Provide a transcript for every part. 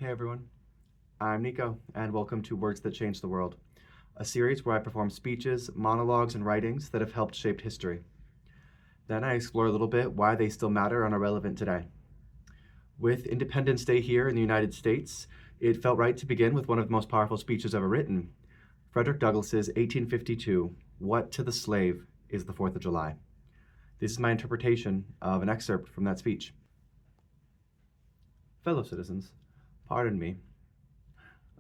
Hey everyone, I'm Nico, and welcome to Words That Change the World, a series where I perform speeches, monologues, and writings that have helped shape history. Then I explore a little bit why they still matter and are relevant today. With Independence Day here in the United States, it felt right to begin with one of the most powerful speeches ever written, Frederick Douglass's 1852, What to the Slave is the 4th of July. This is my interpretation of an excerpt from that speech. Fellow citizens, pardon me.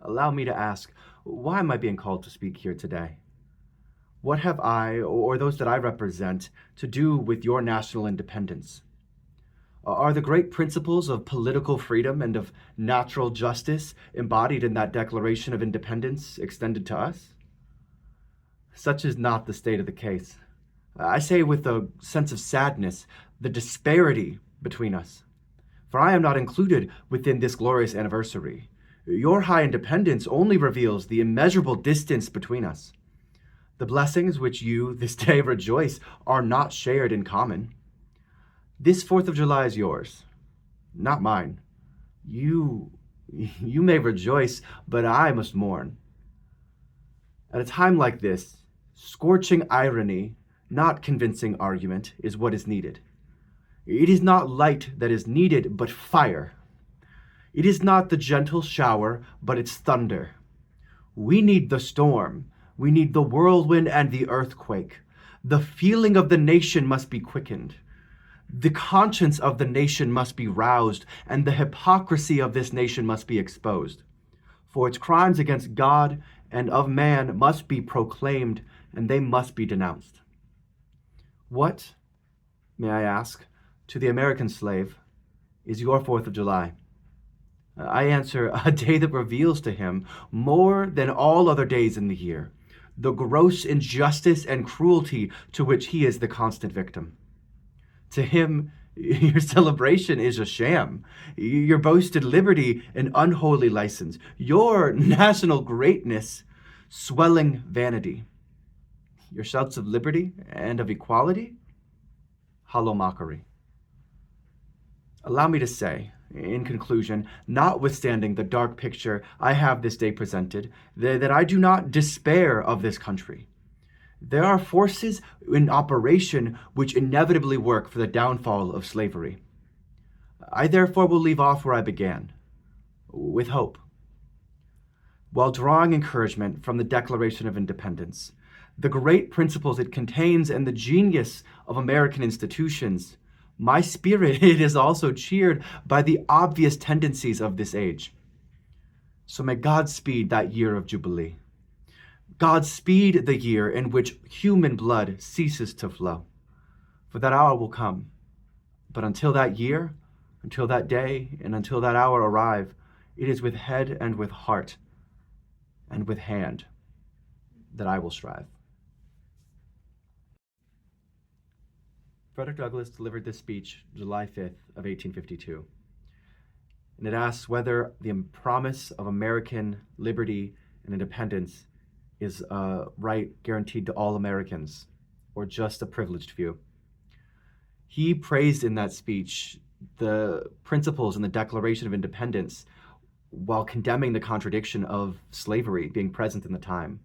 Allow me to ask, why am I being called to speak here today? What have I, or those that I represent, to do with your national independence? Are the great principles of political freedom and of natural justice embodied in that Declaration of Independence extended to us? Such is not the state of the case. I say with a sense of sadness, the disparity between us. For I am not included within this glorious anniversary. Your high independence only reveals the immeasurable distance between us. The blessings which you this day rejoice are not shared in common. This 4th of July is yours, not mine. You may rejoice, but I must mourn. At a time like this, scorching irony, not convincing argument, is what is needed. It is not light that is needed, but fire. It is not the gentle shower, but its thunder. We need the storm. We need the whirlwind and the earthquake. The feeling of the nation must be quickened. The conscience of the nation must be roused, and the hypocrisy of this nation must be exposed. For its crimes against God and of man must be proclaimed, and they must be denounced. What, may I ask, to the American slave, is your 4th of July? I answer, a day that reveals to him, more than all other days in the year, the gross injustice and cruelty to which he is the constant victim. To him, your celebration is a sham, your boasted liberty an unholy license, your national greatness swelling vanity, your shouts of liberty and of equality, hollow mockery. Allow me to say, in conclusion, notwithstanding the dark picture I have this day presented, that I do not despair of this country. There are forces in operation which inevitably work for the downfall of slavery. I therefore will leave off where I began, with hope. While drawing encouragement from the Declaration of Independence, the great principles it contains, and the genius of American institutions, my spirit is also cheered by the obvious tendencies of this age. So may God speed that year of Jubilee. God speed the year in which human blood ceases to flow. For that hour will come. But until that year, until that day, and until that hour arrive, it is with head and with heart and with hand that I will strive. Frederick Douglass delivered this speech July 5th of 1852. And it asks whether the promise of American liberty and independence is a right guaranteed to all Americans or just a privileged few. He praised in that speech the principles in the Declaration of Independence while condemning the contradiction of slavery being present in the time.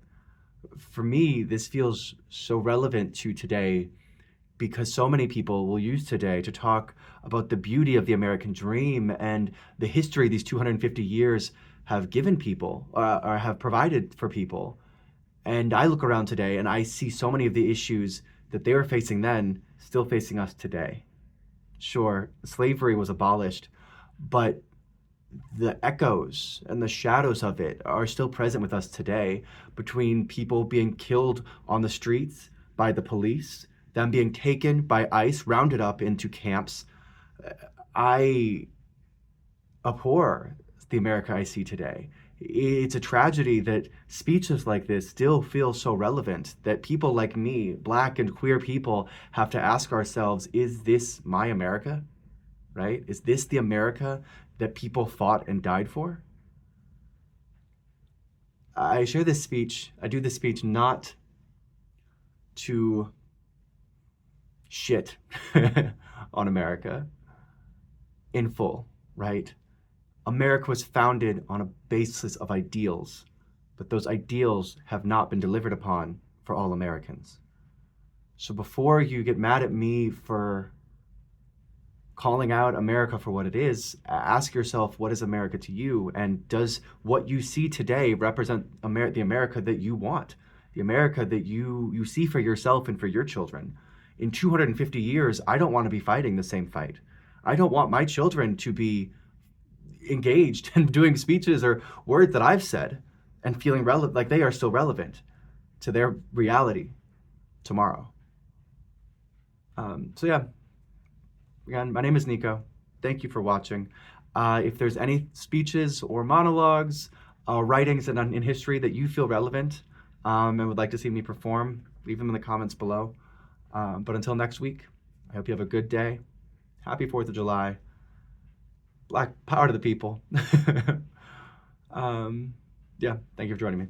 For me, this feels so relevant to today because so many people will use today to talk about the beauty of the American dream and the history these 250 years have given people or have provided for people. And I look around today and I see so many of the issues that they were facing then still facing us today. Sure, slavery was abolished, but the echoes and the shadows of it are still present with us today, between people being killed on the streets by the police, them being taken by ICE, rounded up into camps. I abhor the America I see today. It's a tragedy that speeches like this still feel so relevant, that people like me, Black and queer people, have to ask ourselves, is this my America? Right? Is this the America that people fought and died for? I do this speech not to shit on America in full, right? America was founded on a basis of ideals, but those ideals have not been delivered upon for all Americans. So before you get mad at me for calling out America for what it is, ask yourself, what is America to you? And does what you see today represent the America that you want? The America that you see for yourself and for your children? In 250 years, I don't want to be fighting the same fight. I don't want my children to be engaged and doing speeches or words that I've said and feeling like they are still relevant to their reality tomorrow. So yeah, again, my name is Nico. Thank you for watching. If there's any speeches or monologues, writings in history that you feel relevant and would like to see me perform, leave them in the comments below. But until next week, I hope you have a good day. Happy 4th of July. Black power to the people. Yeah, thank you for joining me.